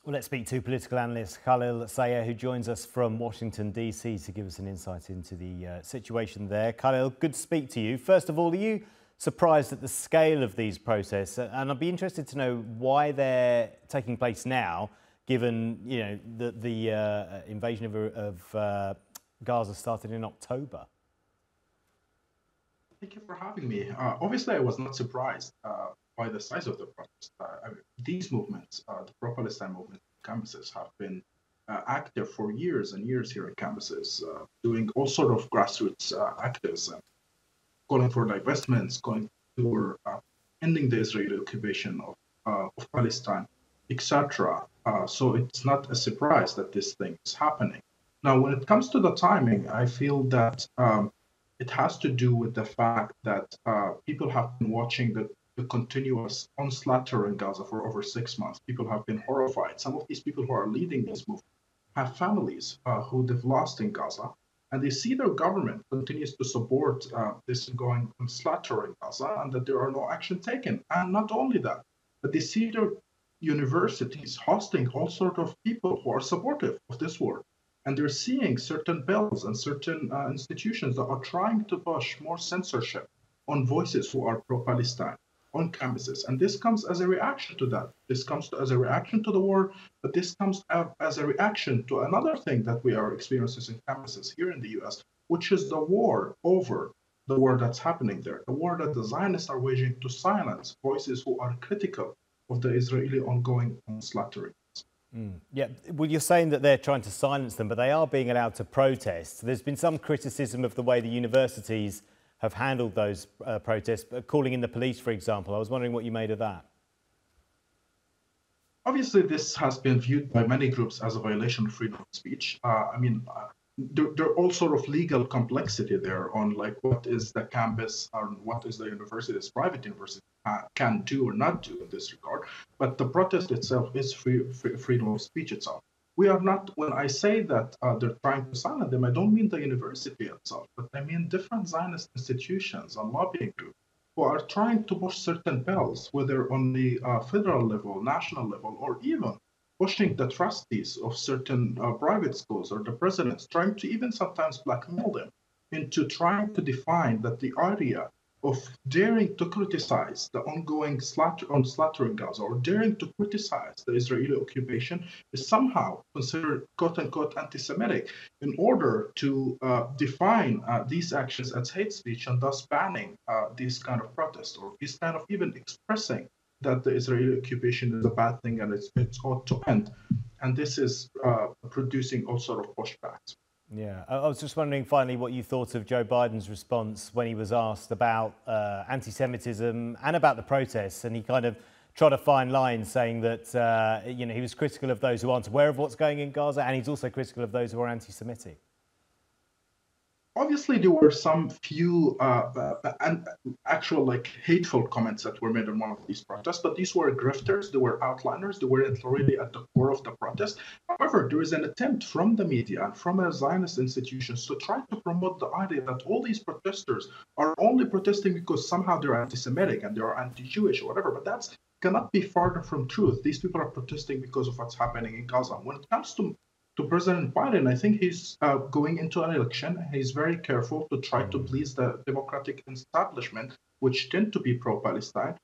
Well, let's speak to political analyst Khalil Sayegh, who joins us from Washington, D.C. to give us an insight into the situation there. Khalil, good to speak to you. First of all, are you surprised at the scale of these protests? And I'd be interested to know why they're taking place now, given the invasion of Gaza started in October. Thank you for having me. Obviously, I was not surprised by the size of the protest. These movements, the pro-Palestine movement campuses, have been active for years and years here at campuses, doing all sort of grassroots activism, calling for divestments, calling for ending the Israeli occupation of Palestine, etc. So it's not a surprise that this thing is happening. Now, when it comes to the timing, I feel that it has to do with the fact that people have been watching the continuous onslaught in Gaza for over 6 months. People have been horrified. Some of these people who are leading these movements have families who they've lost in Gaza, and they see their government continues to support this going slaughter in Gaza, and that there are no action taken. And not only that, but they see their universities hosting all sorts of people who are supportive of this war. And they're seeing certain bills and certain institutions that are trying to push more censorship on voices who are pro-Palestine on campuses. And this comes as a reaction to that. This comes as a reaction to the war, but this comes as a reaction to another thing that we are experiencing in campuses here in the US, which is the war over the war that's happening there, the war that the Zionists are waging to silence voices who are critical of the Israeli ongoing slaughtering. Yeah, well, you're saying that they're trying to silence them, but they are being allowed to protest. There's been some criticism of the way the universities have handled those protests, calling in the police, for example. I was wondering what you made of that. Obviously, this has been viewed by many groups as a violation of freedom of speech. There are all sort of legal complexity there on like what is the campus or what is the university's private university can do or not do in this regard. But the protest itself is freedom of speech itself. We are not, when I say that they're trying to silence them, I don't mean the university itself, but I mean different Zionist institutions and lobbying groups who are trying to push certain bills, whether on the federal level, national level, or even pushing the trustees of certain private schools or the presidents, trying to even sometimes blackmail them into trying to define that the idea of daring to criticize the ongoing slaughter in Gaza or daring to criticize the Israeli occupation is somehow considered quote-unquote anti-Semitic in order to define these actions as hate speech and thus banning these kind of protests or this kind of even expressing that the Israeli occupation is a bad thing and it's ought to end. And this is producing all sort of pushbacks. Yeah, I was just wondering finally what you thought of Joe Biden's response when he was asked about anti-Semitism and about the protests, and he kind of trod a fine line saying that he was critical of those who aren't aware of what's going in Gaza, and he's also critical of those who are anti-Semitic. Obviously, there were some few actual hateful comments that were made on one of these protests, but these were grifters, they were outliners, they weren't really at the core of the protest. However, there is an attempt from the media and from Zionist institutions to try to promote the idea that all these protesters are only protesting because somehow they're anti-Semitic and they're anti-Jewish or whatever, but that cannot be farther from truth. These people are protesting because of what's happening in Gaza. When it comes to President Biden, I think he's going into an election. He's very careful to try to please the Democratic establishment, which tend to be pro-Palestine,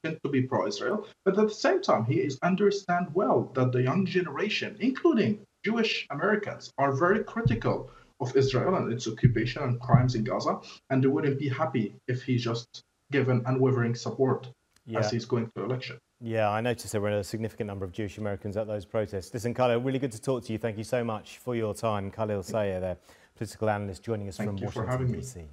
tend to be pro-Israel. But at the same time, he understands well that the young generation, including Jewish Americans, are very critical of Israel and its occupation and crimes in Gaza, and they wouldn't be happy if he just given unwavering support as he's going to election. Yeah, I noticed there were a significant number of Jewish Americans at those protests. Listen, Khalil, really good to talk to you. Thank you so much for your time. Khalil Sayegh, there, political analyst, joining us from Washington, D.C.